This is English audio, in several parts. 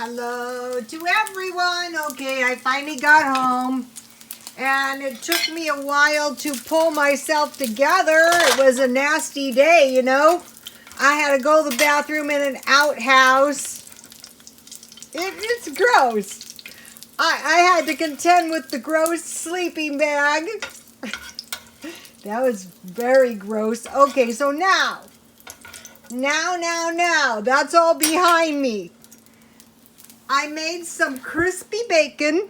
Hello to everyone. Okay, I finally got home and it took me a while to pull myself together. It was a nasty day, you know. I had to go to the bathroom in an outhouse. It's gross. I had to contend with the gross sleeping bag. That was very gross. Okay, so now, that's all behind me. I made some crispy bacon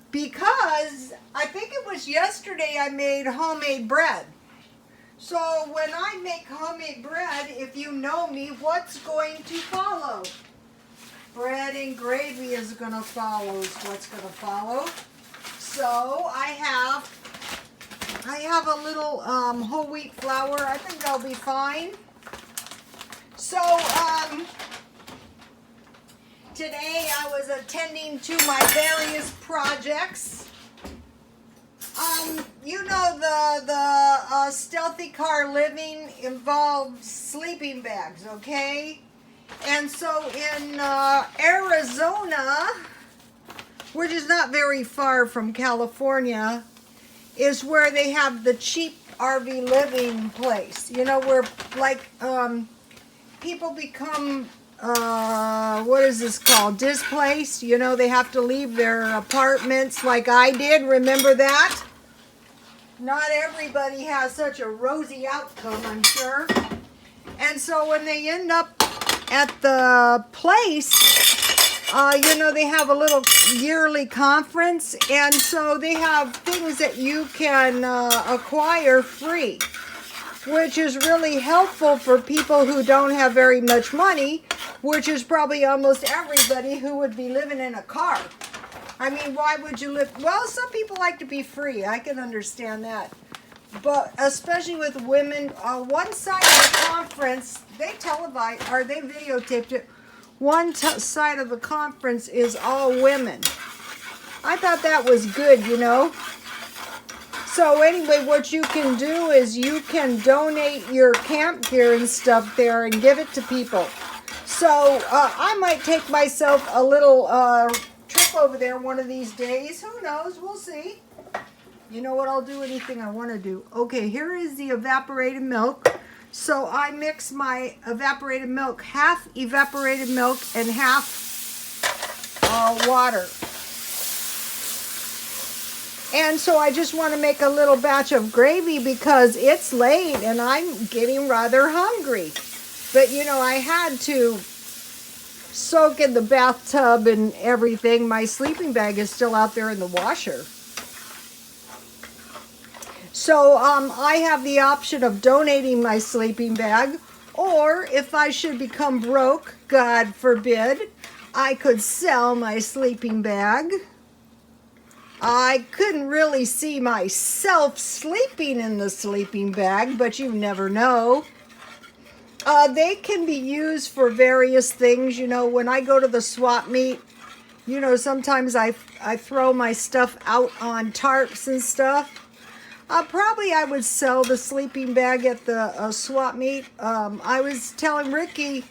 because I think it was yesterday I made homemade bread. So when I make homemade bread, if you know me, what's going to follow? Bread and gravy is going to follow is what's going to follow. So I have a little whole wheat flour. I think that'll be fine. So today I was attending to my various projects. You know the stealthy car living involves sleeping bags, okay? And so in Arizona, which is not very far from California, is where they have the cheap RV living place. You know, where like people become what is this called? Displaced. You know, they have to leave their apartments like I did. Remember that? Not everybody has such a rosy outcome, I'm sure. And so when they end up at the place, you know, they have a little yearly conference. And so they have things that you can acquire free, which is really helpful for people who don't have very much money, which is probably almost everybody who would be living in a car. I mean, why would you live? Well, some people like to be free. I can understand that. But especially with women, one side of the conference, they televised, or they videotaped it. One side of the conference is all women. I thought that was good, you know. So anyway, what you can do is you can donate your camp gear and stuff there and give it to people. So I might take myself a little trip over there one of these days. Who knows? We'll see. You know what? I'll do anything I want to do. Okay, here is the evaporated milk. So I mix my evaporated milk, half evaporated milk and half water. And so I just want to make a little batch of gravy because it's late and I'm getting rather hungry. But you know, I had to soak in the bathtub and everything. My sleeping bag is still out there in the washer. So I have the option of donating my sleeping bag, or if I should become broke, God forbid, I could sell my sleeping bag. I couldn't really see myself sleeping in the sleeping bag, but you never know. They can be used for various things. You know, when I go to the swap meet, you know, sometimes I throw my stuff out on tarps and stuff. Probably I would sell the sleeping bag at the swap meet. I was telling Ricky,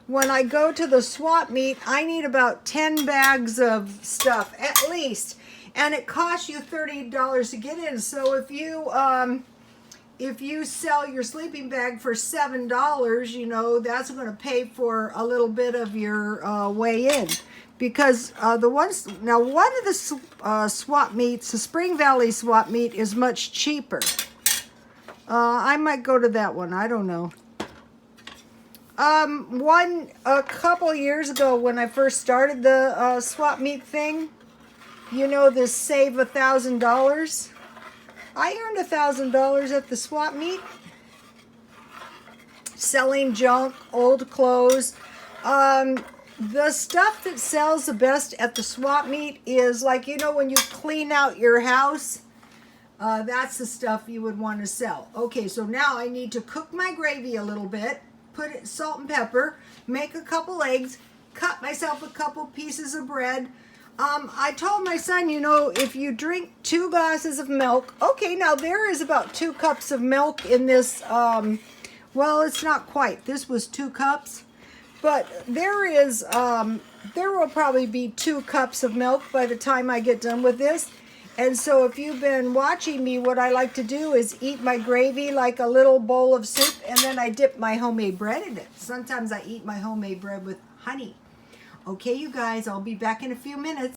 when I go to the swap meet, I need about 10 bags of stuff, at least. And it costs you $30 to get in. So if you sell your sleeping bag for $7, you know, that's going to pay for a little bit of your way in. Because one of the swap meets, the Spring Valley swap meet, is much cheaper. I might go to that one. I don't know. A couple years ago when I first started the swap meet thing, you know, this save $1,000. I earned $1,000 at the swap meet, selling junk, old clothes. The stuff that sells the best at the swap meet is like, you know, when you clean out your house, that's the stuff you would want to sell. Okay, so now I need to cook my gravy a little bit, put it salt and pepper, make a couple eggs, cut myself a couple pieces of bread. I told my son, you know, if you drink 2 glasses of milk, okay, now there is about 2 cups of milk in this, well, it's not quite. This was 2 cups. But there will probably be 2 cups of milk by the time I get done with this. And so if you've been watching me, what I like to do is eat my gravy like a little bowl of soup, and then I dip my homemade bread in it. Sometimes I eat my homemade bread with honey. Okay, you guys, I'll be back in a few minutes.